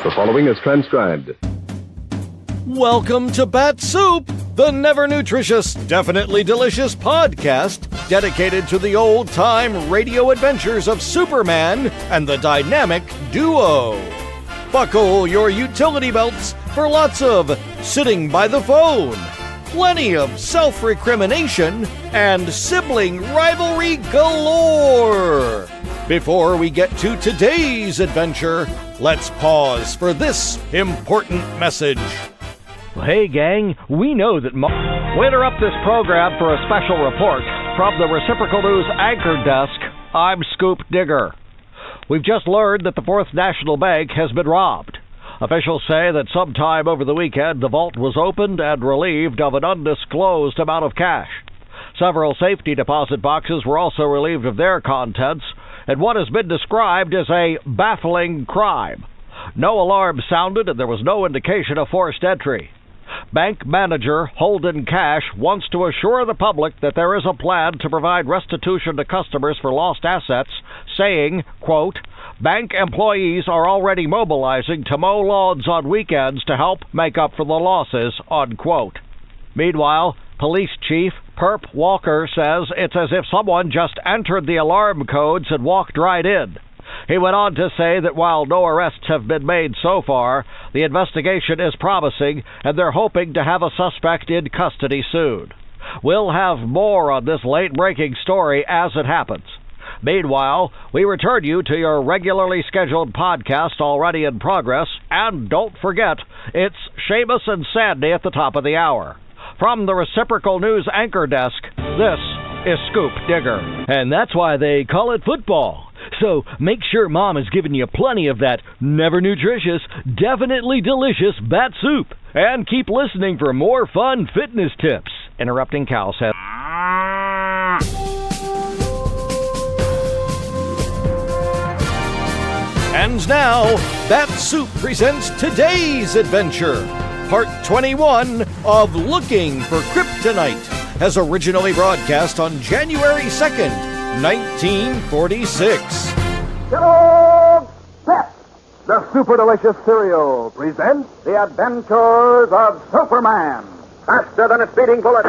The following is transcribed. Welcome to Bat-Supe, the never nutritious, definitely delicious podcast dedicated to the old-time radio adventures of Superman and the dynamic duo. Buckle your utility belts for lots of sitting by the phone, plenty of self-recrimination, and sibling rivalry galore. Before we get to today's adventure, let's pause for this important message. Hey, gang, we know that we interrupt this program for a special report from the Reciprocal News Anchor Desk. I'm Scoop Digger. We've just learned that the Fourth National Bank has been robbed. Officials say that sometime over the weekend, the vault was opened and relieved of an undisclosed amount of cash. Several safety deposit boxes were also relieved of their contents, and what has been described as a baffling crime. No alarm sounded, and there was no indication of forced entry. Bank manager Holden Cash wants to assure the public that there is a plan to provide restitution to customers for lost assets, saying, quote, "Bank employees are already mobilizing to mow lawns on weekends to help make up for the losses," unquote. Meanwhile, Police Chief Perp Walker says it's as if someone just entered the alarm codes and walked right in. He went on to say that while no arrests have been made so far, the investigation is promising, and they're hoping to have a suspect in custody soon. We'll have more on this late-breaking story as it happens. Meanwhile, we return you to your regularly scheduled podcast already in progress, and don't forget, it's Seamus and Sandy at the top of the hour. From the Reciprocal News Anchor Desk, this is Scoop Digger. And that's why they call it football. So make sure Mom is giving you plenty of that never nutritious, definitely delicious Bat-Supe. And keep listening for more fun fitness tips. Interrupting Cal says. And now, Bat-Supe presents today's adventure. Part 21 of Looking for Kryptonite, as originally broadcast on January 2nd, 1946. Kellogg's Pep, the super delicious cereal, presents The Adventures of Superman. Faster than a speeding bullet,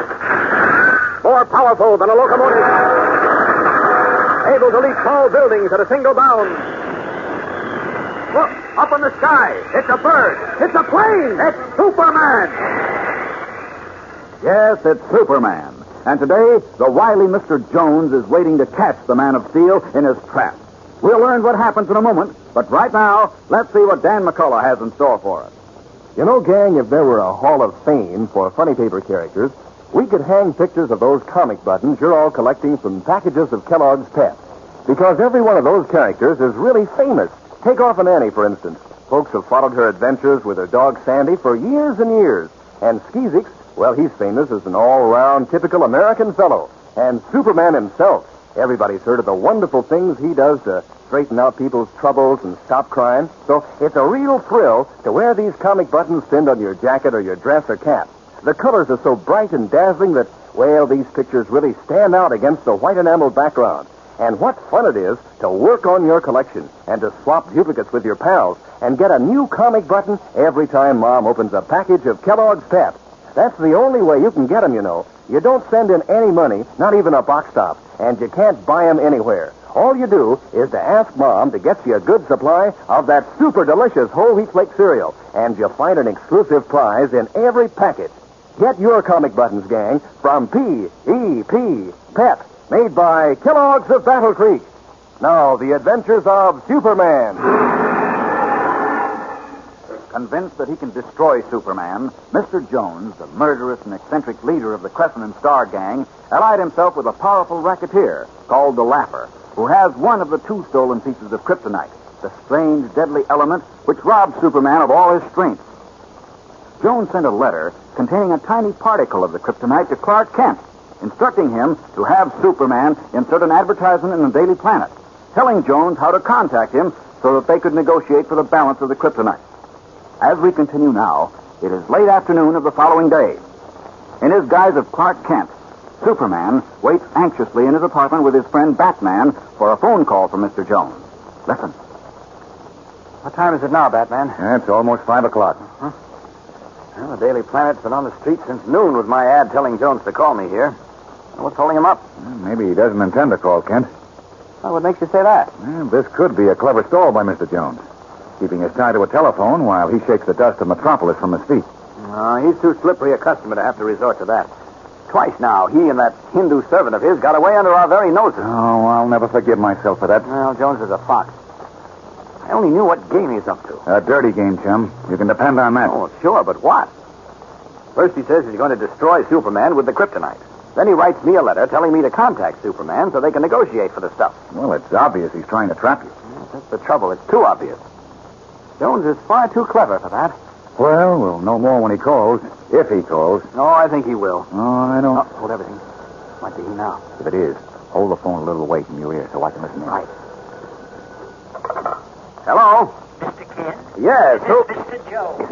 more powerful than a locomotive, able to leap tall buildings at a single bound. Look, up in the sky, it's a bird, it's a plane, it's Superman. Yes, it's Superman. And today, the wily Mr. Jones is waiting to catch the Man of Steel in his trap. We'll learn what happens in a moment, but right now, let's see what Dan McCullough has in store for us. You know, gang, if there were a Hall of Fame for funny paper characters, we could hang pictures of those comic buttons you're all collecting from packages of Kellogg's Pep. Because every one of those characters is really famous. Take Orphan Annie, for instance. Folks have followed her adventures with her dog Sandy for years and years. And Skeezix, well, he's famous as an all-round typical American fellow. And Superman himself. Everybody's heard of the wonderful things he does to straighten out people's troubles and stop crime. So it's a real thrill to wear these comic buttons pinned on your jacket or your dress or cap. The colors are so bright and dazzling that, well, these pictures really stand out against the white enamel background. And what fun it is to work on your collection and to swap duplicates with your pals and get a new comic button every time Mom opens a package of Kellogg's Pep. That's the only way you can get them, you know. You don't send in any money, not even a box top, and you can't buy them anywhere. All you do is to ask Mom to get you a good supply of that super delicious whole wheat flake cereal, and you'll find an exclusive prize in every package. Get your comic buttons, gang, from P.E.P. Pep, made by Kellogg's of Battle Creek. Now, the adventures of Superman. Convinced that he can destroy Superman, Mr. Jones, the murderous and eccentric leader of the Crescent and Star gang, allied himself with a powerful racketeer called the Lapper, who has one of the two stolen pieces of kryptonite, the strange, deadly element which robs Superman of all his strength. Jones sent a letter containing a tiny particle of the kryptonite to Clark Kent, instructing him to have Superman insert an advertisement in the Daily Planet, telling Jones how to contact him so that they could negotiate for the balance of the kryptonite. As we continue now, it is late afternoon of the following day. In his guise of Clark Kent, Superman waits anxiously in his apartment with his friend Batman for a phone call from Mr. Jones. Listen. What time is it now, Batman? It's almost 5 o'clock. Well, the Daily Planet's been on the street since noon with my ad telling Jones to call me here. What's holding him up? Maybe he doesn't intend to call, Kent. Well, what makes you say that? This could be a clever stall by Mr. Jones. Keeping his tie to a telephone while he shakes the dust of Metropolis from his feet. He's too slippery a customer to have to resort to that. Twice now, he and that Hindu servant of his got away under our very noses. Oh, I'll never forgive myself for that. Well, Jones is a fox. I only knew what game he's up to. A dirty game, chum. You can depend on that. Oh, sure, but what? First he says he's going to destroy Superman with the kryptonite. Then he writes me a letter telling me to contact Superman so they can negotiate for the stuff. Well, it's obvious he's trying to trap you. That's the trouble. It's too obvious. Jones is far too clever for that. Well, we'll know more when he calls. If he calls. No, I think he will. Oh, I don't... Oh, hold everything. Might be he now. If it is, hold the phone a little away from your ear so I can listen in. Right. Hello? Mr. Kent? Yes, who? Mr. Jones.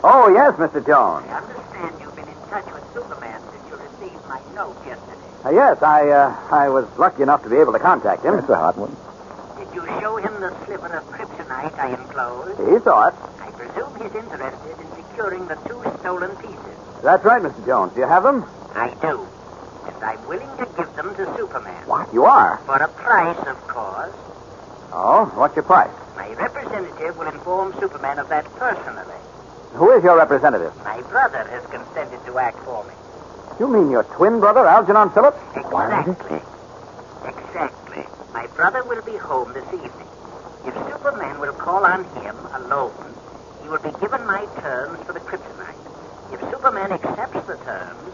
Oh, yes, Mr. Jones. I understand you've been in touch with Superman since you received my note yesterday. Yes, I was lucky enough to be able to contact him. That's a hot one. Did you show him the sliver of kryptonite I enclosed? He saw it. I presume he's interested in securing the 2 stolen pieces. That's right, Mr. Jones. Do you have them? I do. And I'm willing to give them to Superman. What? You are? For a price, of course. Oh, what's your price? My representative will inform Superman of that personally. Who is your representative? My brother has consented to act for me. You mean your twin brother, Algernon Phillips? Exactly. Exactly. My brother will be home this evening. If Superman will call on him alone, he will be given my terms for the kryptonite. If Superman accepts the terms,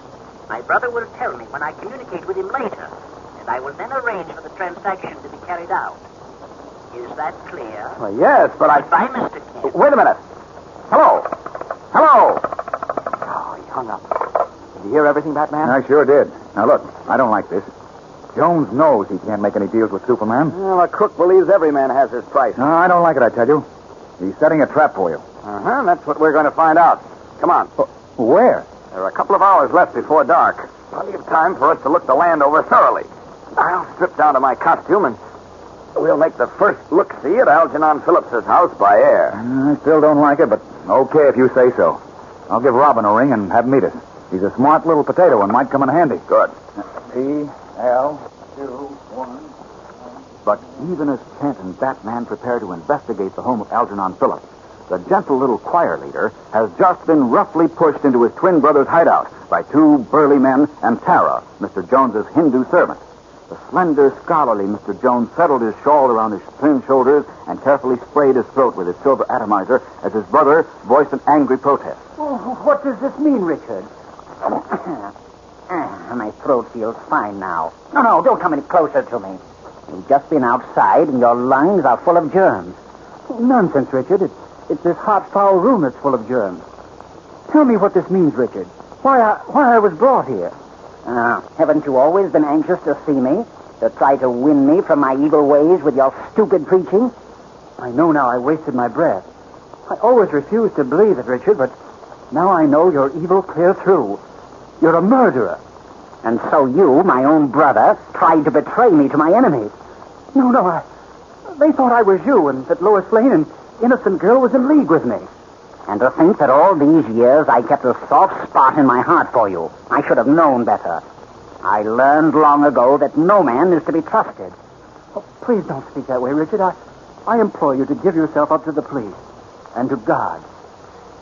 my brother will tell me when I communicate with him later, and I will then arrange for the transaction to be carried out. Is that clear? Well, yes, but I... Goodbye, Mr. Kent. Wait a minute. Hello? Hello? Oh, he hung up. Did you hear everything, Batman? I sure did. Now, look, I don't like this. Jones knows he can't make any deals with Superman. Well, a crook believes every man has his price. No, I don't like it, I tell you. He's setting a trap for you. Uh-huh, that's what we're going to find out. Come on. Where? There are a couple of hours left before dark. Plenty of time for us to look the land over thoroughly. I'll strip down to my costume and we'll make the first look-see at Algernon Phillips's house by air. I still don't like it, but okay if you say so. I'll give Robin a ring and have him meet us. He's a smart little potato and might come in handy. Good. P-L-2-1. But even as Kent and Batman prepare to investigate the home of Algernon Phillips, the gentle little choir leader has just been roughly pushed into his twin brother's hideout by 2 burly men and Tara, Mr. Jones's Hindu servant. The slender, scholarly Mr. Jones settled his shawl around his thin shoulders and carefully sprayed his throat with his silver atomizer as his brother voiced an angry protest. Oh, what does this mean, Richard? My throat feels fine now. No, don't come any closer to me. You've just been outside and your lungs are full of germs. Nonsense, Richard. It's this hot, foul room that's full of germs. Tell me what this means, Richard. Why I was brought here. Haven't you always been anxious to see me? To try to win me from my evil ways with your stupid preaching? I know now I wasted my breath. I always refused to believe it, Richard, but now I know you're evil clear through. You're a murderer. And so you, my own brother, tried to betray me to my enemies. No, they thought I was you and that Lois Lane, an innocent girl, was in league with me. And to think that all these years I kept a soft spot in my heart for you. I should have known better. I learned long ago that no man is to be trusted. Oh, please don't speak that way, Richard. I implore you to give yourself up to the police and to God.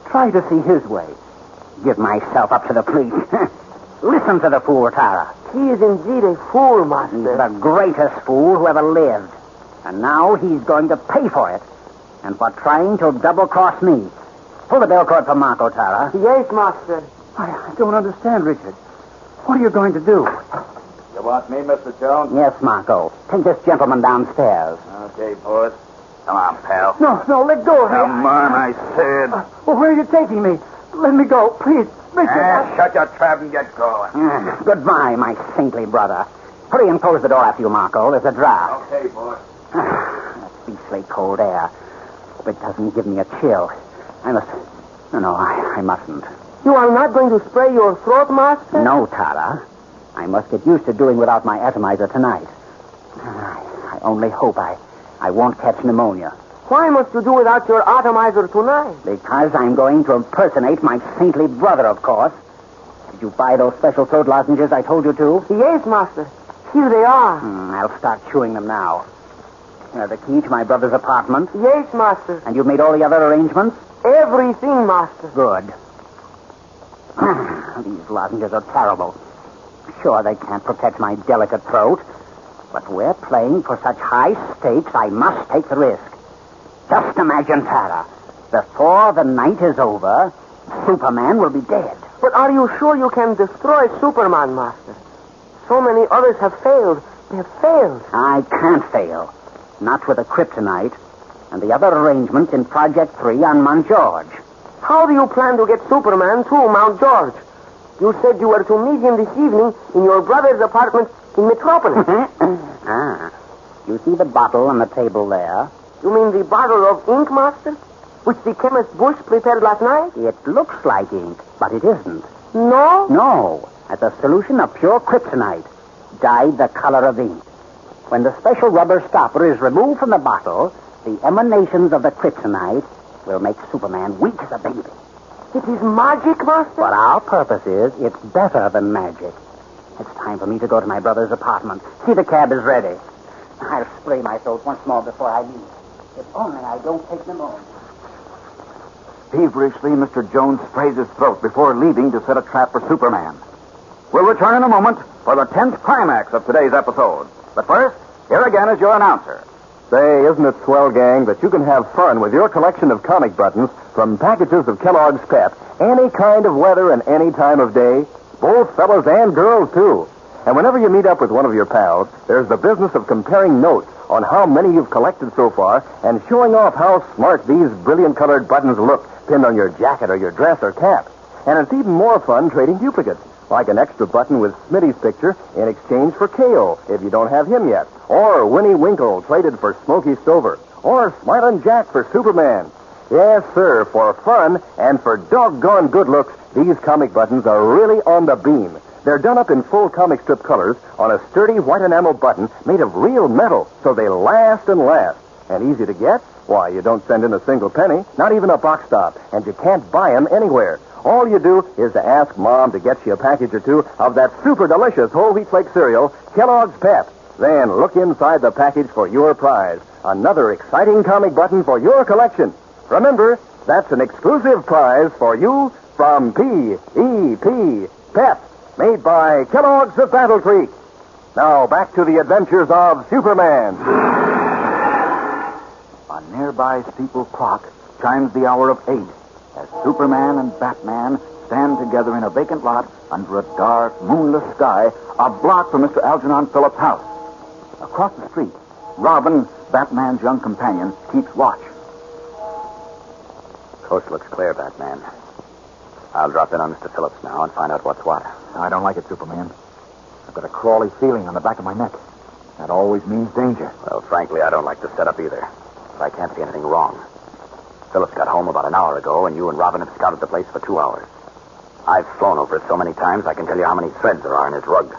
Try to see his way. Give myself up to the police. Listen to the fool, Tara. He is indeed a fool, Master. He's the greatest fool who ever lived. And now he's going to pay for it. And for trying to double-cross me. Pull the bell cord for Marco, Tara. Yes, Master. I don't understand, Richard. What are you going to do? You want me, Mr. Jones? Yes, Marco. Take this gentleman downstairs. Okay, boys. Come on, pal. No, let go of me. Come on, I said. Well, where are you taking me? Let me go, please. Richard. Shut your trap and get going. Goodbye, my saintly brother. Hurry and close the door after you, Marco. There's a draft. Okay, boy. That beastly cold air. Hope it doesn't give me a chill. I must... No, I mustn't. You are not going to spray your throat, Master? No, Tara. I must get used to doing without my atomizer tonight. I only hope I won't catch pneumonia. Why must you do without your atomizer tonight? Because I'm going to impersonate my saintly brother, of course. Did you buy those special throat lozenges I told you to? Yes, master. Here they are. I'll start chewing them now. The key to my brother's apartment? Yes, master. And you've made all the other arrangements? Everything, master. Good. These lozenges are terrible. Sure, they can't protect my delicate throat. But we're playing for such high stakes, I must take the risk. Just imagine, Tara. Before the night is over, Superman will be dead. But are you sure you can destroy Superman, master? So many others have failed. They have failed. I can't fail. Not with the kryptonite and the other arrangements in Project 3 on Mount George. How do you plan to get Superman to Mount George? You said you were to meet him this evening in your brother's apartment in Metropolis. You see the bottle on the table there? You mean the bottle of ink, master? Which the chemist Bush prepared last night? It looks like ink, but it isn't. No? No. It's a solution of pure kryptonite, dyed the color of ink. When the special rubber stopper is removed from the bottle, the emanations of the kryptonite will make Superman weak as a baby. It is magic, master? What our purpose is, it's better than magic. It's time for me to go to my brother's apartment. See, the cab is ready. I'll spray my throat once more before I leave. If only I don't take pneumonia. Feverishly, Mr. Jones sprays his throat before leaving to set a trap for Superman. We'll return in a moment for the 10th climax of today's episode. But first, here again is your announcer. Say, isn't it swell, gang, that you can have fun with your collection of comic buttons from packages of Kellogg's Pep, any kind of weather and any time of day? Both fellas and girls, too. And whenever you meet up with one of your pals, there's the business of comparing notes on how many you've collected so far and showing off how smart these brilliant-colored buttons look pinned on your jacket or your dress or cap. And it's even more fun trading duplicates, like an extra button with Smitty's picture in exchange for K.O. if you don't have him yet, or Winnie Winkle traded for Smokey Stover, or Smilin' Jack for Superman. Yes, sir, for fun and for doggone good looks, these comic buttons are really on the beam. They're done up in full comic strip colors on a sturdy white enamel button made of real metal, so they last and last. And easy to get? Why, you don't send in a single penny, not even a box stop, and you can't buy them anywhere. All you do is to ask Mom to get you a package or two of that super delicious whole wheat flake cereal, Kellogg's Pep. Then look inside the package for your prize. Another exciting comic button for your collection. Remember, that's an exclusive prize for you from P.E.P. Pep, made by Kellogg's of Battle Creek. Now, back to the adventures of Superman. A nearby steeple clock chimes the hour of 8 as Superman and Batman stand together in a vacant lot under a dark, moonless sky a block from Mr. Algernon Phillips' house. Across the street, Robin, Batman's young companion, keeps watch. Coast looks clear, Batman. I'll drop in on Mr. Phillips now and find out what's what. I don't like it, Superman. I've got a crawly feeling on the back of my neck. That always means danger. Well, frankly, I don't like the setup either. But I can't see anything wrong. Phillips got home about an hour ago, and you and Robin have scouted the place for 2 hours. I've flown over it so many times, I can tell you how many threads there are in his rug.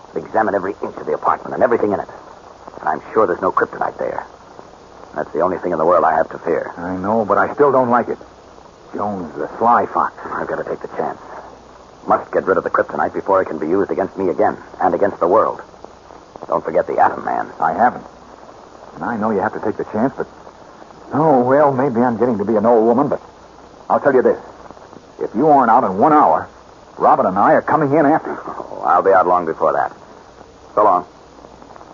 I've examined every inch of the apartment and everything in it. And I'm sure there's no kryptonite there. That's the only thing in the world I have to fear. I know, but I still don't like it. Jones, the sly fox. I've got to take the chance. Must get rid of the kryptonite before it can be used against me again, and against the world. Don't forget the Atom Man. I haven't. And I know you have to take the chance, but... Oh, well, maybe I'm getting to be an old woman, but I'll tell you this. If you aren't out in 1 hour, Robin and I are coming in after you. Oh, I'll be out long before that. So long.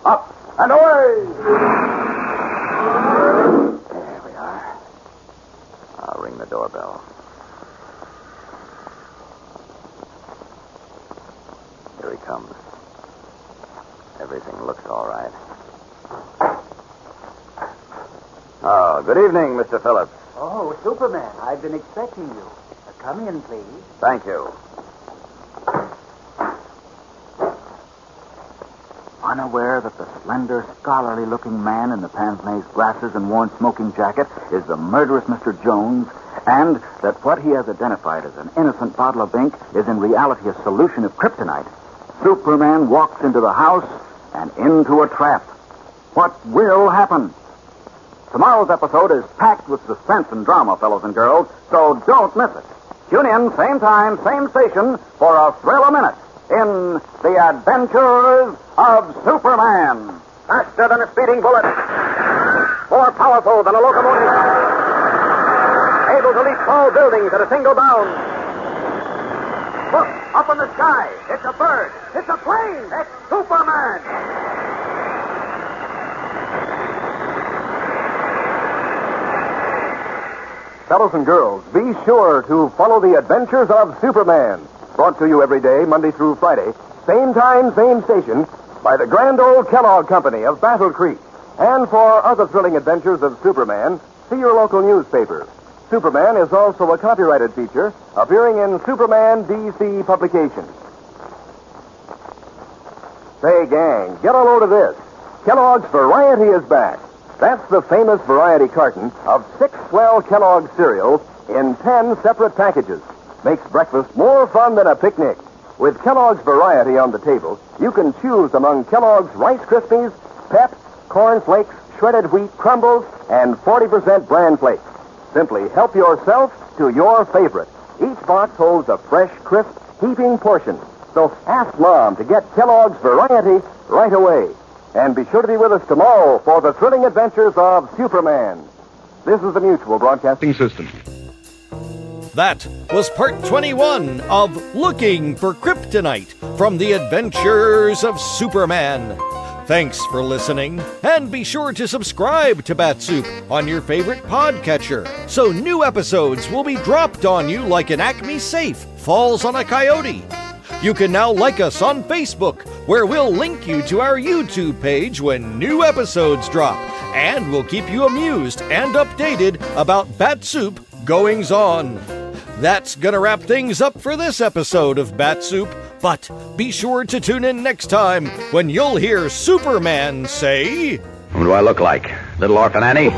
Up and away! There we are. I'll ring the doorbell. Here he comes. Everything looks all right. Oh, good evening, Mr. Phillips. Oh, Superman, I've been expecting you. Come in, please. Thank you. Unaware that the slender, scholarly-looking man in the pince-nez glasses and worn smoking jacket is the murderous Mr. Jones, and that what he has identified as an innocent bottle of ink is in reality a solution of kryptonite, Superman walks into the house and into a trap. What will happen? Tomorrow's episode is packed with suspense and drama, fellows and girls, so don't miss it. Tune in, same time, same station, for a thrill a minute in The Adventures of Superman. Faster than a speeding bullet. More powerful than a locomotive. Able to leap tall buildings at a single bound. Look, up in the sky. It's a bird. It's a plane. It's Superman. Fellows and girls, be sure to follow The Adventures of Superman. Brought to you every day, Monday through Friday. Same time, same station, by the Grand Old Kellogg Company of Battle Creek. And for other thrilling adventures of Superman, see your local newspaper. Superman is also a copyrighted feature appearing in Superman DC publications. Say, gang, get a load of this. Kellogg's Variety is back. That's the famous variety carton of 6 swell Kellogg cereals in 10 separate packages. Makes breakfast more fun than a picnic. With Kellogg's Variety on the table, you can choose among Kellogg's Rice Krispies, Pep, Corn Flakes, shredded wheat, crumbles, and 40% bran flakes. Simply help yourself to your favorite. Each box holds a fresh, crisp, heaping portion. So ask Mom to get Kellogg's Variety right away. And be sure to be with us tomorrow for the thrilling adventures of Superman. This is the Mutual Broadcasting System. That was part 21 of Looking for Kryptonite from The Adventures of Superman. Thanks for listening, and be sure to subscribe to Bat-Supe on your favorite podcatcher so new episodes will be dropped on you like an Acme safe falls on a coyote. You can now like us on Facebook, where we'll link you to our YouTube page when new episodes drop, and we'll keep you amused and updated about Bat-Supe goings-on. That's gonna wrap things up for this episode of Bat-Supe, but be sure to tune in next time when you'll hear Superman say... Who do I look like? Little Orphan Annie?